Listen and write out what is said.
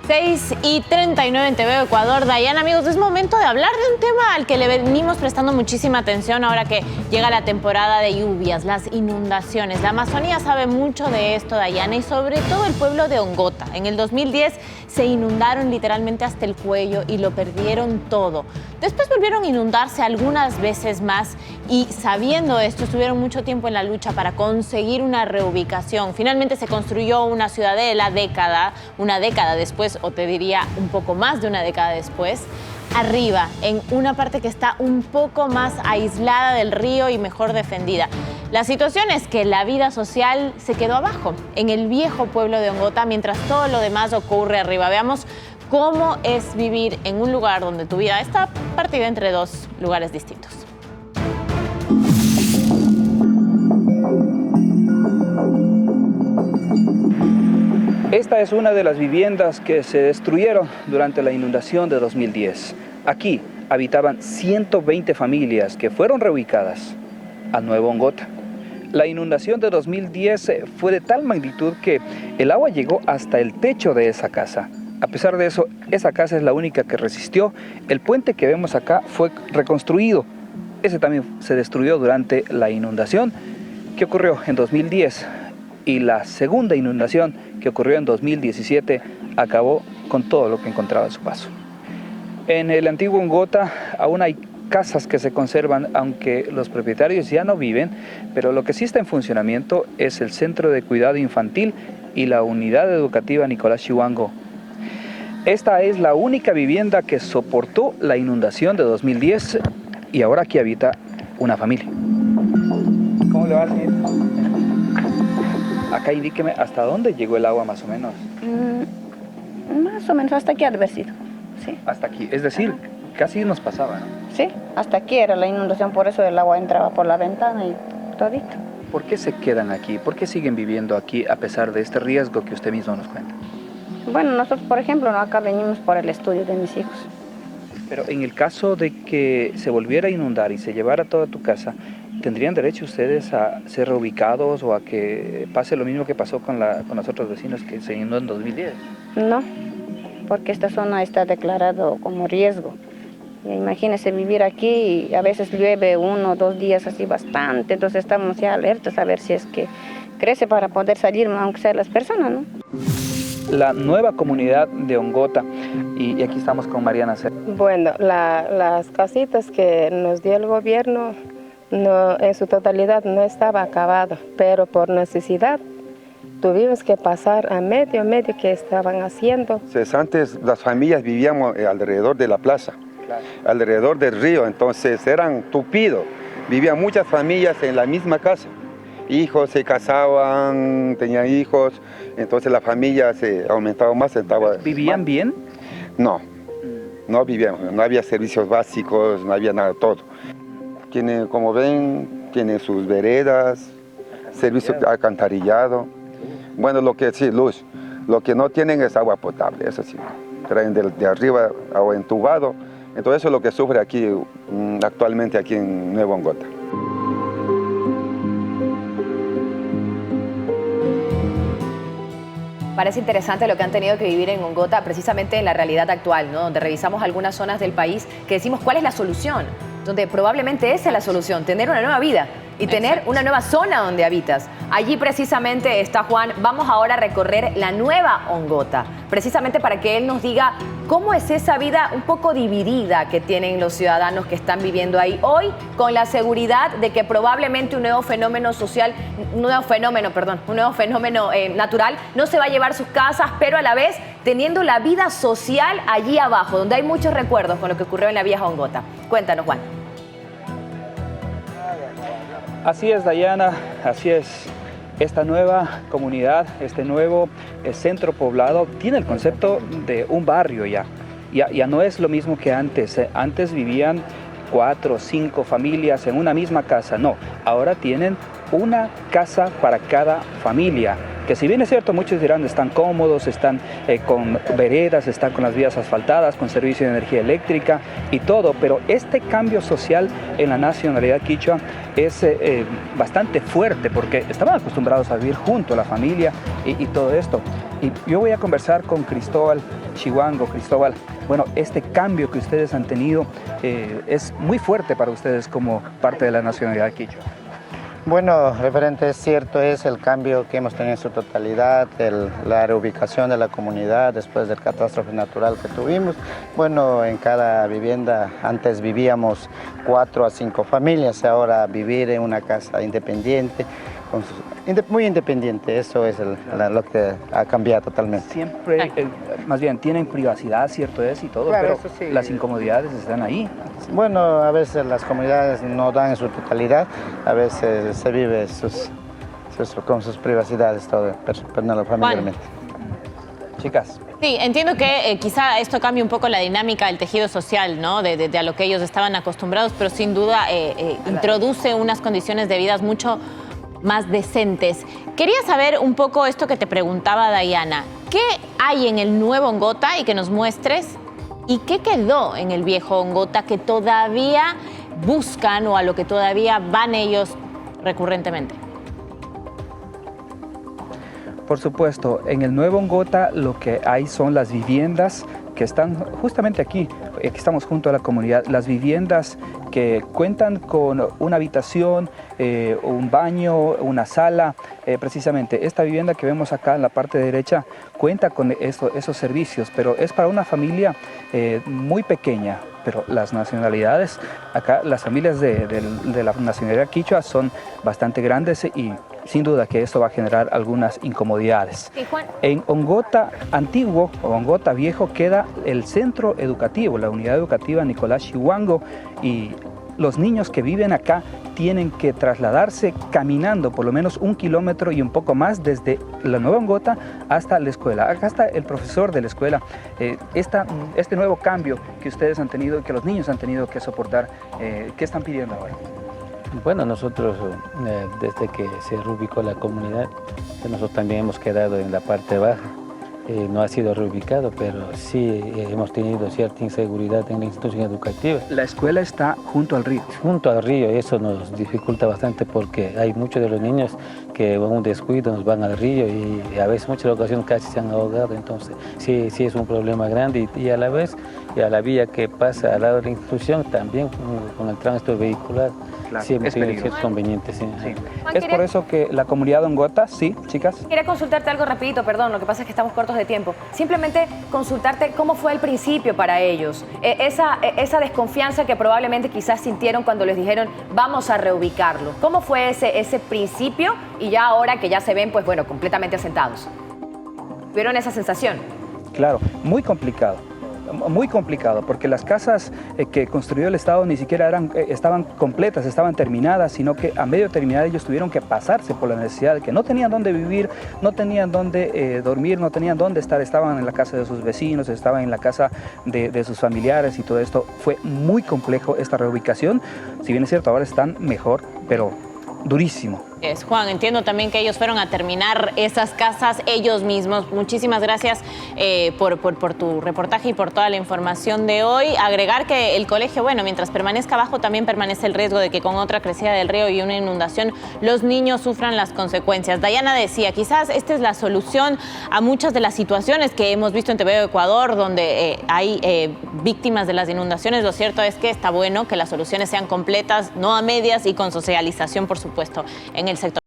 6:39 en TV Ecuador. Dayana, amigos, es momento de hablar de un tema al que le venimos prestando muchísima atención ahora que llega la temporada de lluvias, las inundaciones. La Amazonía sabe mucho de esto, Dayana, y sobre todo el pueblo de Ongota. En el 2010 se inundaron literalmente hasta el cuello y lo perdieron todo. Después volvieron a inundarse algunas veces más y, sabiendo esto, estuvieron mucho tiempo en la lucha para conseguir una reubicación. Finalmente se construyó una ciudadela una década después, o te diría un poco más de una década después, arriba, en una parte que está un poco más aislada del río y mejor defendida. La situación es que la vida social se quedó abajo, en el viejo pueblo de Ongota, mientras todo lo demás ocurre arriba. Veamos cómo es vivir en un lugar donde tu vida está partida entre dos lugares distintos. Esta es una de las viviendas que se destruyeron durante la inundación de 2010. Aquí habitaban 120 familias que fueron reubicadas a Nuevo Ongota. La inundación de 2010 fue de tal magnitud que el agua llegó hasta el techo de esa casa. A pesar de eso, esa casa es la única que resistió. El puente que vemos acá fue reconstruido. Ese también se destruyó durante la inundación que ocurrió en 2010. Y la segunda inundación que ocurrió en 2017 acabó con todo lo que encontraba a su paso. En el antiguo Ongota aún hay casas que se conservan, aunque los propietarios ya no viven, pero lo que sí está en funcionamiento es el Centro de Cuidado Infantil y la Unidad Educativa Nicolás Chihuango. Esta es la única vivienda que soportó la inundación de 2010 y ahora aquí habita una familia. ¿Cómo le va, señor? Acá indíqueme hasta dónde llegó el agua más o menos. Más o menos hasta aquí ha de haber sido, sí. Hasta aquí, es decir, casi nos pasaba, ¿no? Sí, hasta aquí era la inundación, por eso el agua entraba por la ventana y todito. ¿Por qué se quedan aquí? ¿Por qué siguen viviendo aquí a pesar de este riesgo que usted mismo nos cuenta? Bueno, nosotros, por ejemplo, acá venimos por el estudio de mis hijos. Pero en el caso de que se volviera a inundar y se llevara toda tu casa, ¿tendrían derecho ustedes a ser reubicados o a que pase lo mismo que pasó con los otros vecinos que se inundó en 2010? No, porque esta zona está declarado como riesgo. Imagínense vivir aquí y a veces llueve 1 o 2 días así bastante, entonces estamos ya alertas a ver si es que crece para poder salir, aunque sea las personas, ¿no? La nueva comunidad de Ongota, y aquí estamos con Mariana. Bueno, las casitas que nos dio el gobierno no, en su totalidad no estaba acabado, pero por necesidad tuvimos que pasar a medio que estaban haciendo. Antes las familias vivíamos alrededor de la plaza, claro, alrededor del río, entonces eran tupidos, vivían muchas familias en la misma casa. Hijos se casaban, tenían hijos, entonces la familia se aumentaba más. ¿Vivían bien? No, no vivíamos, no había servicios básicos, no había nada, todo. Como ven, tienen sus veredas, servicio alcantarillado. Bueno, lo que sí, luz. Lo que no tienen es agua potable, eso sí. Traen de arriba agua entubado. Entonces eso es lo que sufre aquí, actualmente aquí en Nuevo Ongota. Parece interesante lo que han tenido que vivir en Ongota, precisamente en la realidad actual, ¿no? Donde revisamos algunas zonas del país que decimos cuál es la solución, donde probablemente esa es la solución, tener una nueva vida y tener una nueva zona donde habitas. Allí precisamente está Juan. Vamos ahora a recorrer la nueva Ongota, precisamente para que él nos diga cómo es esa vida un poco dividida que tienen los ciudadanos que están viviendo ahí hoy, con la seguridad de que probablemente un nuevo fenómeno natural no se va a llevar sus casas, pero a la vez teniendo la vida social allí abajo, donde hay muchos recuerdos con lo que ocurrió en la vieja Ongota. Cuéntanos, Juan. Así es, Dayana, así es. Esta nueva comunidad, este nuevo centro poblado tiene el concepto de un barrio ya. Ya no es lo mismo que antes. Antes vivían 4 o 5 familias en una misma casa. No, ahora tienen una casa para cada familia. que si bien es cierto, muchos dirán están cómodos, están con veredas, están con las vías asfaltadas, con servicio de energía eléctrica y todo, pero este cambio social en la nacionalidad quichua es bastante fuerte porque estaban acostumbrados a vivir junto a la familia y todo esto. Y yo voy a conversar con Cristóbal Chihuango. Cristóbal, bueno, este cambio que ustedes han tenido es muy fuerte para ustedes como parte de la nacionalidad quichua. Bueno, referente, es cierto, es el cambio que hemos tenido en su totalidad, la reubicación de la comunidad después del catástrofe natural que tuvimos. Bueno, en cada vivienda antes vivíamos 4 a 5 familias, ahora vivir en una casa independiente, muy independiente, eso es lo que ha cambiado totalmente. Siempre, más bien, tienen privacidad, cierto es, y todo, claro, pero sí. Las incomodidades están ahí. Bueno, a veces las comunidades no dan en su totalidad, a veces se vive con sus privacidades, todo, pero familiarmente. Chicas. Sí, entiendo que quizá esto cambie un poco la dinámica del tejido social, ¿no? De a lo que ellos estaban acostumbrados, pero sin duda introduce unas condiciones de vida mucho más decentes. Quería saber un poco esto que te preguntaba Dayana. ¿Qué hay en el nuevo Ongota y que nos muestres? ¿Y qué quedó en el viejo Ongota que todavía buscan o a lo que todavía van ellos recurrentemente? Por supuesto, en el nuevo Ongota lo que hay son las viviendas que están justamente aquí estamos junto a la comunidad, las viviendas que cuentan con una habitación, un baño, una sala. Precisamente esta vivienda que vemos acá en la parte derecha cuenta con esos servicios, pero es para una familia muy pequeña. Pero las nacionalidades, acá las familias de la nacionalidad quichua son bastante grandes y sin duda que esto va a generar algunas incomodidades. Sí, Juan. En Ongota antiguo o Ongota viejo queda el centro educativo, la unidad educativa Nicolás Chihuango, y los niños que viven acá tienen que trasladarse caminando por lo menos 1 kilómetro y un poco más desde la nueva Ongota hasta la escuela. Acá está el profesor de la escuela. Este nuevo cambio que ustedes han tenido, que los niños han tenido que soportar, ¿qué están pidiendo ahora? Bueno, nosotros desde que se reubicó la comunidad, nosotros también hemos quedado en la parte baja. No ha sido reubicado, pero sí hemos tenido cierta inseguridad en la institución educativa. La escuela está junto al río. Junto al río, eso nos dificulta bastante porque hay muchos de los niños que con un descuido nos van al río y a veces muchas ocasiones casi se han ahogado, entonces sí es un problema grande y a la vez a la vía que pasa al lado de la institución también con el tránsito vehicular. Claro, sí hemos tenido peligroso. ciertos convenientes. Sí. Sí. Juan, Es por eso que la comunidad de Ongota, sí, chicas. Quería consultarte algo rapidito, perdón, lo que pasa es que estamos cortos de tiempo. Simplemente consultarte cómo fue el principio para ellos. Esa desconfianza que probablemente quizás sintieron cuando les dijeron vamos a reubicarlo. ¿Cómo fue ese principio y ya ahora que ya se ven, pues bueno, completamente asentados? ¿Tuvieron esa sensación? Claro, muy complicado porque las casas que construyó el Estado ni siquiera estaban completas, estaban terminadas, sino que a medio terminar ellos tuvieron que pasarse por la necesidad de que no tenían dónde vivir, no tenían dónde dormir, no tenían dónde estar, estaban en la casa de sus vecinos, estaban en la casa de sus familiares y todo esto. Fue muy complejo esta reubicación, si bien es cierto, ahora están mejor, pero durísimo. Juan, entiendo también que ellos fueron a terminar esas casas ellos mismos. Muchísimas gracias por tu reportaje y por toda la información de hoy. Agregar que el colegio, bueno, mientras permanezca abajo también permanece el riesgo de que con otra crecida del río y una inundación los niños sufran las consecuencias. Dayana decía, quizás esta es la solución a muchas de las situaciones que hemos visto en TV Ecuador, donde hay víctimas de las inundaciones. Lo cierto es que está bueno que las soluciones sean completas, no a medias y con socialización, por supuesto, en el sector.